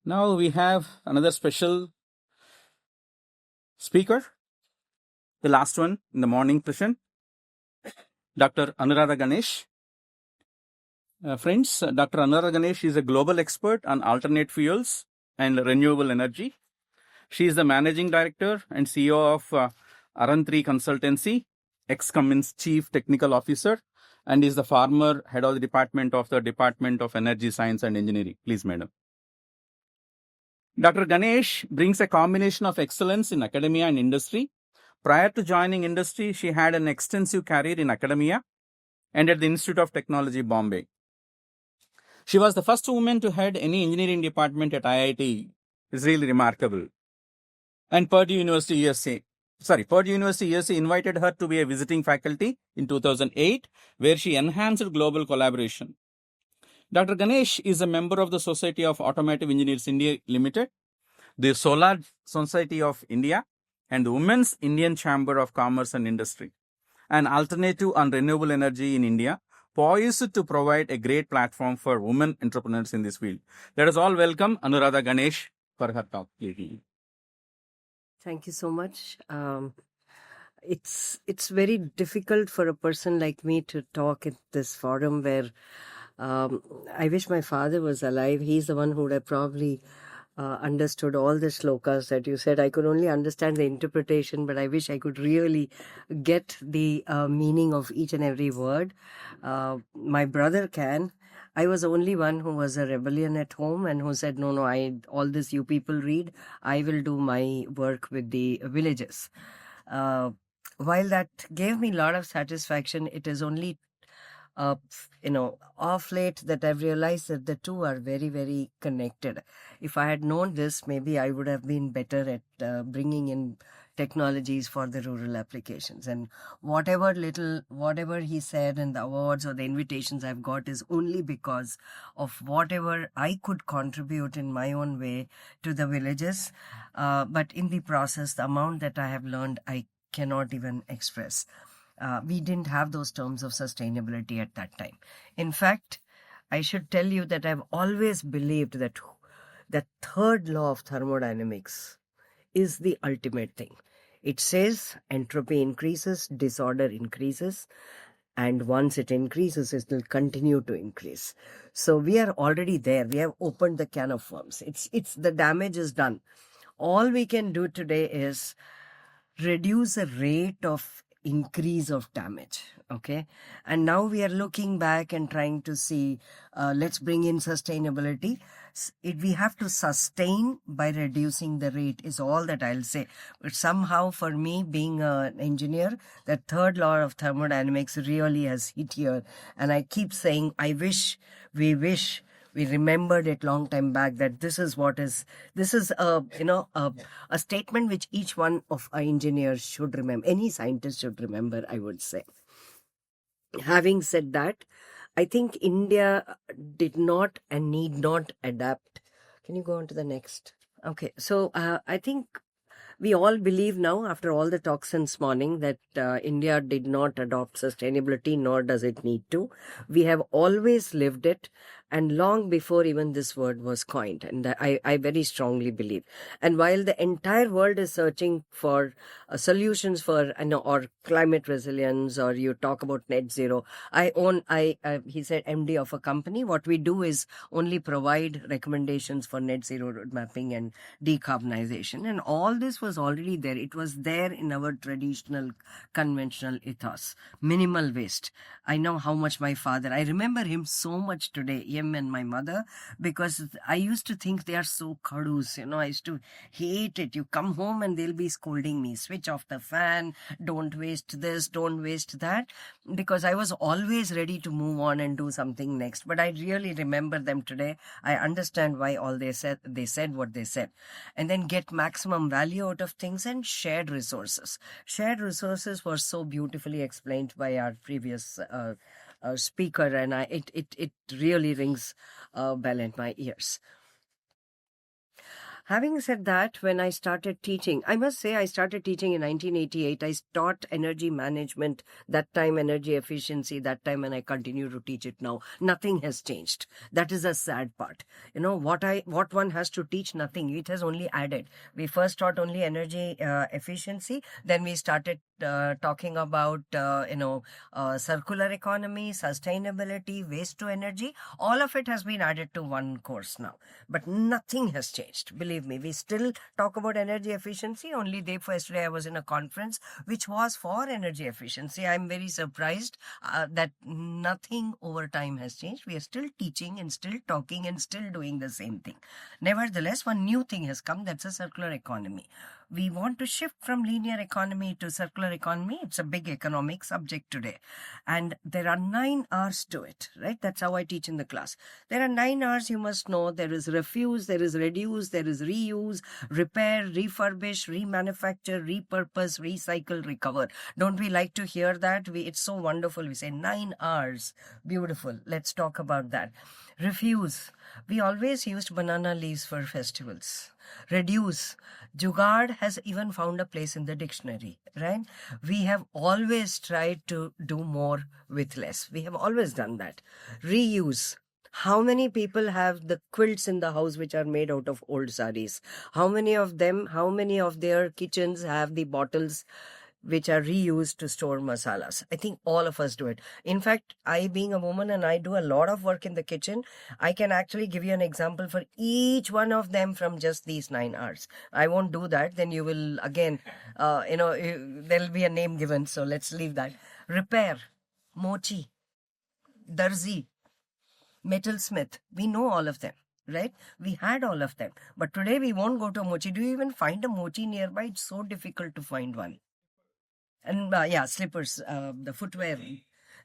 Now we have another special speaker, the last one in the morning session, Dr. Anuradda Ganesh. Friends, Dr. Anuradda Ganesh is a global expert on alternate fuels and renewable energy. She is the managing director and CEO of Arantri Consultancy, ex-Cummins Chief Technical Officer, and is the former head of the Department of Energy Science and Engineering. Please, madam. Dr. Ganesh brings a combination of excellence in academia and industry. Prior to joining industry, she had an extensive career in academia and at the Institute of Technology, Bombay. She was the first woman to head any engineering department at IIT. It's really remarkable. And Purdue University, USA invited her to be a visiting faculty in 2008, where she enhanced global collaboration. Dr. Ganesh is a member of the Society of Automotive Engineers India Limited, the Solar Society of India, and the Women's Indian Chamber of Commerce and Industry, an alternative on renewable energy in India, poised to provide a great platform for women entrepreneurs in this field. Let us all welcome Anuradda Ganesh for her talk. Thank you so much. It's very difficult for a person like me to talk at this forum where I wish my father was alive. He's the one who would have probably understood all the shlokas that you said. I could only understand the interpretation, but I wish I could really get the meaning of each and every word. My brother can. I was the only one who was a rebellion at home and who said, no, all this you people read, I will do my work with the villages. While that gave me a lot of satisfaction, it is only off late that I've realized that the two are very, very connected. If I had known this, maybe I would have been better at bringing in technologies for the rural applications. And whatever he said and the awards or the invitations I've got is only because of whatever I could contribute in my own way to the villages. But in the process, the amount that I have learned, I cannot even express. We didn't have those terms of sustainability at that time. In fact, I should tell you that I've always believed that the third law of thermodynamics is the ultimate thing. It says entropy increases, disorder increases, and once it increases, it will continue to increase. So we are already there. We have opened the can of worms. It's the damage is done. All we can do today is reduce the rate of increase of damage. Okay, and now we are looking back and trying to see, let's bring in sustainability. We have to sustain by reducing the rate is all that I'll say. But somehow for me, being an engineer, the third law of thermodynamics really has hit here. And I keep saying, we remembered it long time back that this is a statement which each one of our engineers should remember. Any scientist should remember, I would say. Having said that, I think India did not and need not adapt. Can you go on to the next? Okay, so I think we all believe now, after all the talks this morning, that India did not adopt sustainability, nor does it need to. We have always lived it, and long before even this word was coined. And I very strongly believe. And while the entire world is searching for solutions for or climate resilience, or you talk about net zero, he said, MD of a company. What we do is only provide recommendations for net zero road mapping and decarbonization. And all this was already there. It was there in our traditional, conventional ethos. Minimal waste. I know how much I remember him so much today, him and my mother, because I used to think they are so kadus. I used to hate it. You come home and they'll be scolding me. Switch off the fan. Don't waste this. Don't waste that. Because I was always ready to move on and do something next. But I really remember them today. I understand why they said what they said. And then get maximum value out of things and shared resources. Shared resources were so beautifully explained by our previous speaker, and it really rings a bell in my ears. Having said that, when I started teaching, I must say I started teaching in 1988. I taught energy management, that time energy efficiency, that time, and I continue to teach it now. Nothing has changed. That is a sad part. What one has to teach, nothing. It has only added. We first taught only energy efficiency. Then we started talking about, circular economy, sustainability, waste to energy. All of it has been added to one course now. But nothing has changed. Believe me, we still talk about energy efficiency. Only day for yesterday I was in a conference which was for energy efficiency. I'm very surprised that nothing over time has changed. We are still teaching and still talking and still doing the same thing. Nevertheless, one new thing has come, that's a circular economy. We want to shift from linear economy to circular economy. It's a big economic subject today. And there are 9 R's to it, right? That's how I teach in the class. There are 9 R's you must know. There is refuse, there is reduce, there is reuse, repair, refurbish, remanufacture, repurpose, recycle, recover. Don't we like to hear that? It's so wonderful. We say 9 R's. Beautiful. Let's talk about that. Refuse. We always used banana leaves for festivals. Reduce. Jugaad has even found a place in the dictionary, right? We have always tried to do more with less. We have always done that. Reuse. How many people have the quilts in the house which are made out of old saris? How many of their kitchens have the bottles which are reused to store masalas? I think all of us do it. In fact, I being a woman and I do a lot of work in the kitchen, I can actually give you an example for each one of them from just these 9 R's. I won't do that. Then you will again, there'll be a name given. So let's leave that. Repair, mochi, darzi, metalsmith. We know all of them, right? We had all of them. But today we won't go to a mochi. Do you even find a mochi nearby? It's so difficult to find one. And slippers, the footwear.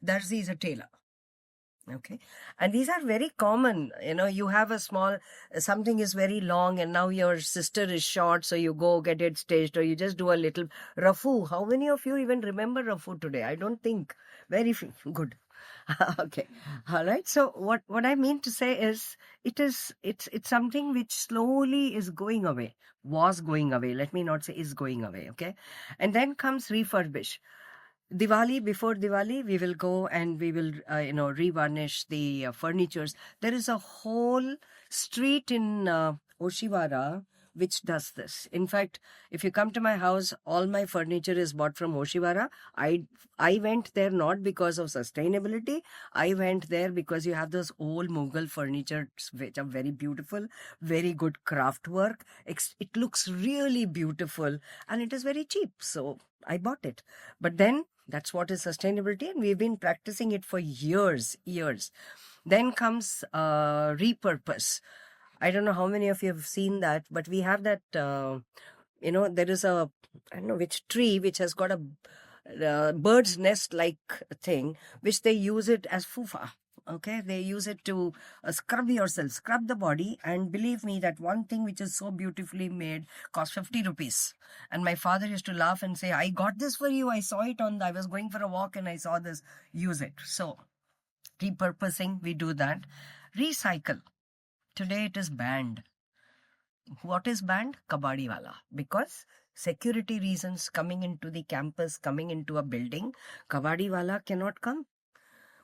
Darzi is a tailor. Okay. And these are very common. You have something is very long and now your sister is short, so you go get it stitched or you just do a little rafu. How many of you even remember rafu today? I don't think. Very good. Okay. All right. So what I mean to say is it's something which slowly is going away. Was going away. Let me not say is going away. Okay. And then comes refurbish. Before Diwali, we will go and we will, revarnish the furnitures. There is a whole street in Oshiwara which does this. In fact, if you come to my house, all my furniture is bought from Oshiwara. I went there not because of sustainability. I went there because you have those old Mughal furniture which are very beautiful, very good craft work. It looks really beautiful and it is very cheap. So I bought it. But then that's what is sustainability, and we've been practicing it for years. Then comes repurpose. I don't know how many of you have seen that, but we have that, there is I don't know which tree, which has got a bird's nest like thing, which they use it as fufa. Okay, they use it to scrub yourself, scrub the body. And believe me, that one thing which is so beautifully made costs 50 rupees. And my father used to laugh and say, I got this for you. I saw it I was going for a walk and I saw this. Use it. So repurposing, we do that. Recycle. Today it is banned. What is banned? Kabadiwala. Because security reasons, coming into the campus, coming into a building, Kabadiwala cannot come.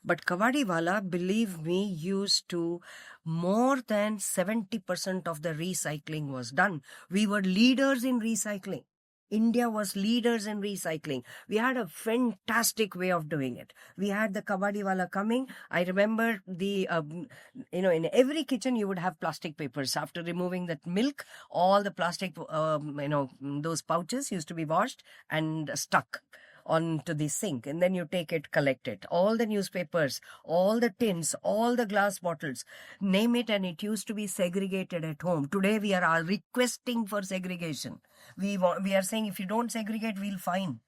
But Kabadiwala, believe me, used to more than 70% of the recycling was done. We were leaders in recycling. India was leaders in recycling. We had a fantastic way of doing it. We had the Kabadiwala coming. I remember in every kitchen you would have plastic papers. After removing that milk, all the plastic, those pouches used to be washed and stuck onto the sink, and then you take it, collect it. All the newspapers, all the tins, all the glass bottles, name it, and it used to be segregated at home. Today we are requesting for segregation. We are saying if you don't segregate, we'll fine.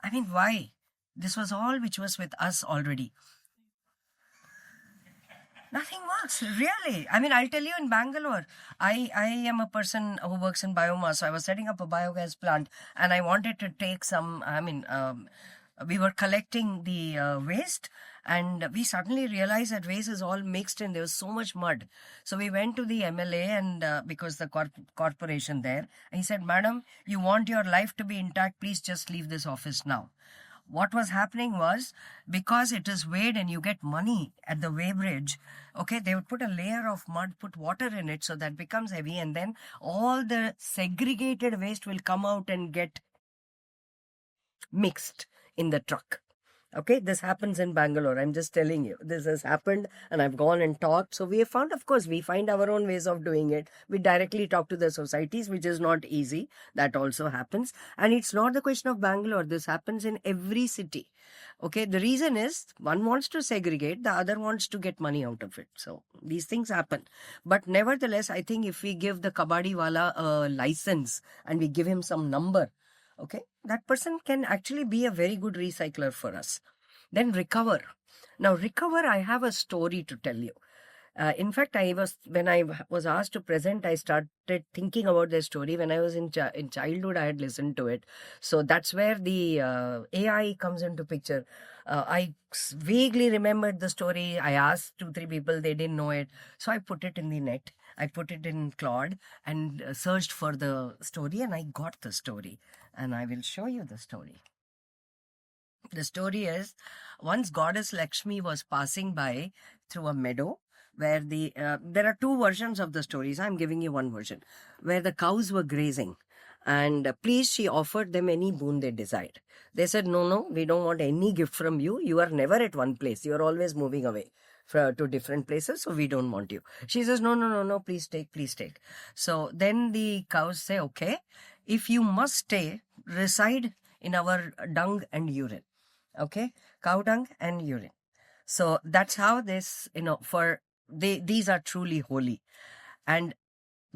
I mean, why? This was all which was with us already. Nothing works, really. I mean, I'll tell you, in Bangalore, I am a person who works in biomass. So I was setting up a biogas plant and I wanted to take some, we were collecting the waste And we suddenly realized that waste is all mixed and there was so much mud. So we went to the MLA and because the corporation there, and he said, Madam, you want your life to be intact, please just leave this office now. What was happening was, because it is weighed and you get money at the weighbridge, okay, they would put a layer of mud, put water in it so that becomes heavy, and then all the segregated waste will come out and get mixed in the truck. Okay, this happens in Bangalore. I'm just telling you, this has happened, and I've gone and talked. So we have found, of course, we find our own ways of doing it. We directly talk to the societies, which is not easy. That also happens. And it's not the question of Bangalore. This happens in every city. Okay, the reason is one wants to segregate, the other wants to get money out of it. So these things happen. But nevertheless, I think if we give the kabaddi wala a license and we give him some number, okay, that person can actually be a very good recycler for us. Then recover. Now, recover, I have a story to tell you. In fact, when I was asked to present, I started thinking about the story. When I was in childhood, I had listened to it. So that's where the AI comes into picture. I vaguely remembered the story. I asked 2-3 people, they didn't know it. So I put it in the net. I put it in Claude and searched for the story, and I got the story. And I will show you the story. The story is, once goddess Lakshmi was passing by through a meadow where there are 2 versions of the stories. I'm giving you one version where the cows were grazing, and please, she offered them any boon they desired. They said, no, we don't want any gift from you. You are never at one place. You are always moving away to different places, so we don't want you. She says, no, please take. So then the cows say, okay, if you must stay, reside in our dung and urine. Okay, cow dung and urine. So that's how this, these are truly holy. And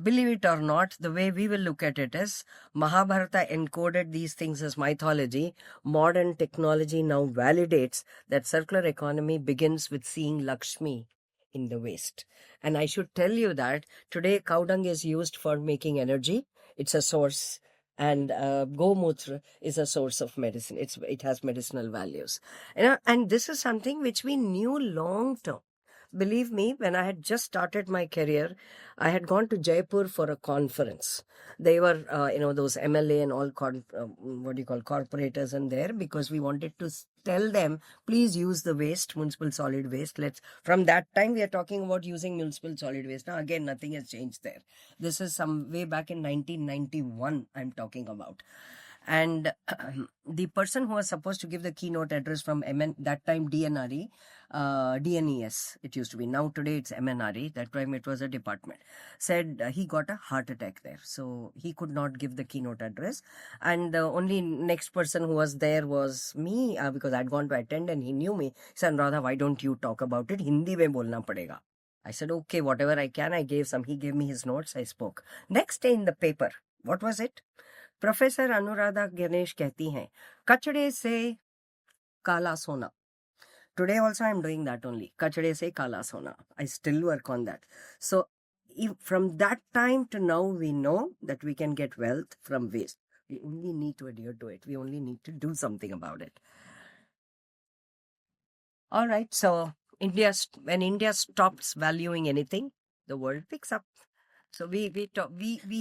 believe it or not, the way we will look at it is, Mahabharata encoded these things as mythology. Modern technology now validates that circular economy begins with seeing Lakshmi in the waste. And I should tell you that today cow dung is used for making energy. It's a source. And Gomutra is a source of medicine. It has medicinal values. And this is something which we knew long term. Believe me, when I had just started my career, I had gone to Jaipur for a conference. They were, those MLA and all, corporators and there, because we wanted to tell them, please use the waste, municipal solid waste. From that time, we are talking about using municipal solid waste. Now, again, nothing has changed there. This is some way back in 1991, I'm talking about. And the person who was supposed to give the keynote address from that time DNRE, DNES, it used to be. Now today it's MNRE. That time it was a department. Said he got a heart attack there. So he could not give the keynote address. And the only next person who was there was me, because I'd gone to attend and he knew me. He said, Anuradha, why don't you talk about it? Hindi mein bolna padega. I said, okay, whatever I can. I gave some. He gave me his notes. I spoke. Next day in the paper, what was it? Professor Anuradha Ganesh कहती हैं, कचड़े से काला सोना. Today also I'm doing that only. Kachade se kala sona. I still work on that. So from that time to now, we know that we can get wealth from waste. We only need to adhere to it. We only need to do something about it. All right. So when India stops valuing anything, the world picks up. So we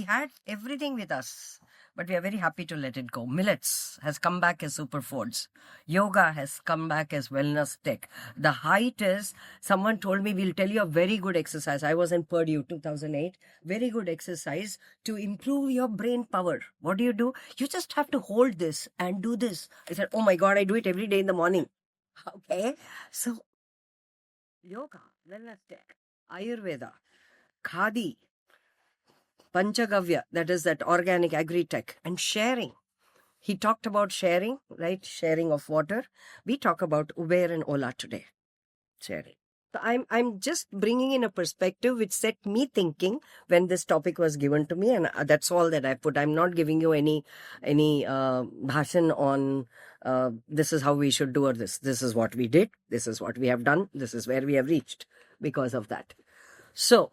had everything with us, but we are very happy to let it go. Millets has come back as superfoods. Yoga has come back as wellness tech. The height is, someone told me, we'll tell you a very good exercise. I was in Purdue 2008. Very good exercise to improve your brain power. What do? You just have to hold this and do this. I said, oh my God, I do it every day in the morning. Okay. So yoga, wellness tech, Ayurveda, Khadi, Panchagavya, that is that organic agri-tech, and sharing. He talked about sharing, right? Sharing of water. We talk about Uber and Ola today. Sharing. So I'm just bringing in a perspective which set me thinking when this topic was given to me, and that's all that I put. I'm not giving you any bhashan on this is how we should do or this. This is what we did. This is what we have done. This is where we have reached because of that. So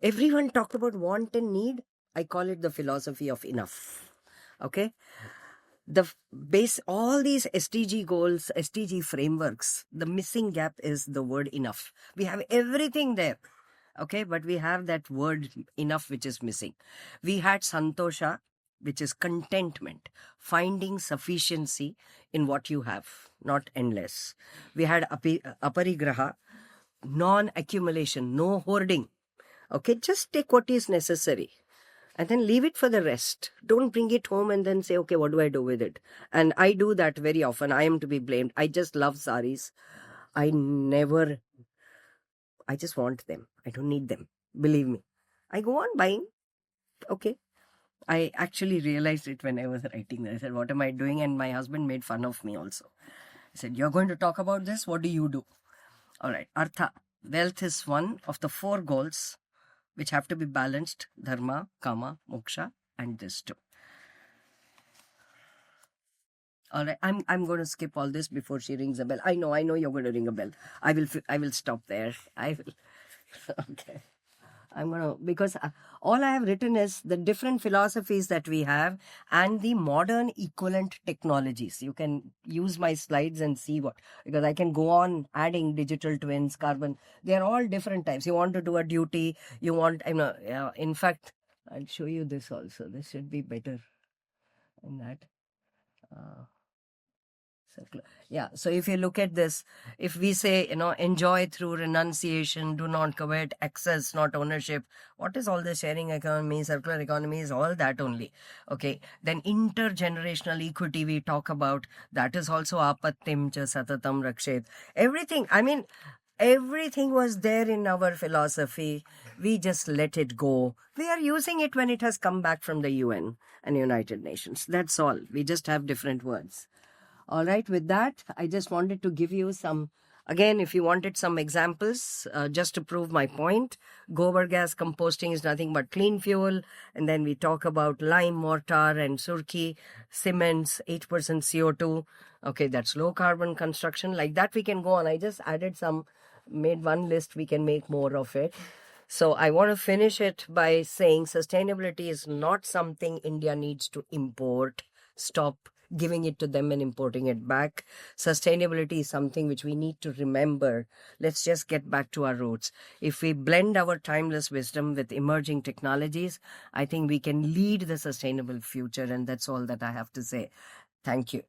everyone talked about want and need. I call it the philosophy of enough. Okay. all these SDG goals, SDG frameworks, the missing gap is the word enough. We have everything there. Okay, but we have that word enough which is missing. We had Santosha, which is contentment, finding sufficiency in what you have, not endless. We had Aparigraha, non-accumulation, no hoarding. Okay, just take what is necessary and then leave it for the rest. Don't bring it home and then say, okay, what do I do with it? And I do that very often. I am to be blamed. I just love saris. I just want them. I don't need them. Believe me. I go on buying. Okay. I actually realized it when I was writing. I said, what am I doing? And my husband made fun of me also. He said, you're going to talk about this? What do you do? All right. Artha. Wealth is one of the 4 goals which have to be balanced: dharma, kama, moksha, and this too. All right, I'm going to skip all this before she rings a bell. I know you're going to ring a bell. I will stop there. I will. Okay. I'm going to, because all I have written is the different philosophies that we have and the modern equivalent technologies. You can use my slides and see what, because I can go on adding digital twins, carbon. They're all different types. You want to do a duty, you want, in fact, I'll show you this also. This should be better in that. Circular. Yeah, so if you look at this, if we say, enjoy through renunciation, do not covet, access, not ownership, what is all this? Sharing economy, circular economy is all that only. Okay, then intergenerational equity we talk about, that is also apattim cha satatam rakshet. Everything, everything was there in our philosophy. We just let it go. We are using it when it has come back from the UN and United Nations. That's all. We just have different words. All right, with that, I just wanted to give you some, again, if you wanted some examples, just to prove my point. Gobar gas composting is nothing but clean fuel. And then we talk about lime, mortar, and surki, cements, 8% CO2. Okay, that's low carbon construction. Like that, we can go on. I just added made one list. We can make more of it. So I want to finish it by saying sustainability is not something India needs to import. Stop giving it to them and importing it back. Sustainability is something which we need to remember. Let's just get back to our roots. If we blend our timeless wisdom with emerging technologies, I think we can lead the sustainable future, and that's all that I have to say. Thank you.